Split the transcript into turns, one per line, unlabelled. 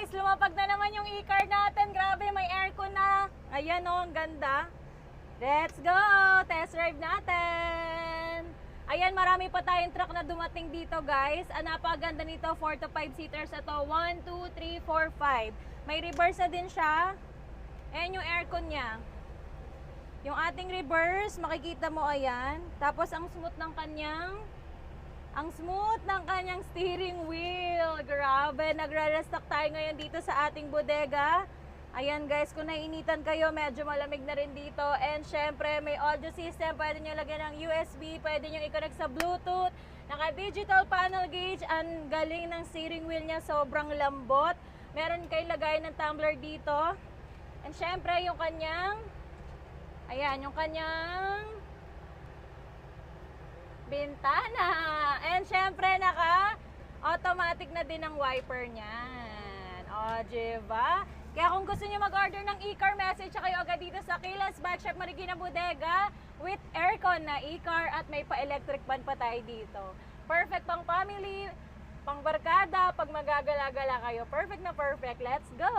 guys, lumapag na naman yung e-car natin. Grabe, may aircon na. Ayan o, ang ganda. Let's go! Test drive natin. Ayan, marami pa tayong truck na dumating dito guys. Napakaganda nito, 4 to 5 seaters. Ito, 1, 2, 3, 4, 5. May reverse na din siya. Ayan yung aircon niya. Yung ating reverse, makikita mo ayan. Tapos ang smooth ng kanyang steering wheel. Grabe, nagre-restock tayo ngayon dito sa ating bodega. Ayan guys, kung naiinitan kayo, medyo malamig na rin dito. And syempre, may audio system. Pwede nyo lagyan ng USB. Pwede nyo i-connect sa Bluetooth. Naka-digital panel gauge. Ang galing ng steering wheel niya. Sobrang lambot. Meron kayo lagay ng tumbler dito. And syempre, yung kanyang bintana. And syempre, naka-automatic na din ang wiper niyan. O, diba? Kaya kung gusto niyo mag-order ng e-car, message kayo agad dito sa Kilas Bike Shop Marikina Bodega with aircon na e-car at may pa-electric fan pa tayo dito. Perfect pang family, pang barkada, pag magagala-gala kayo. Perfect na perfect. Let's go!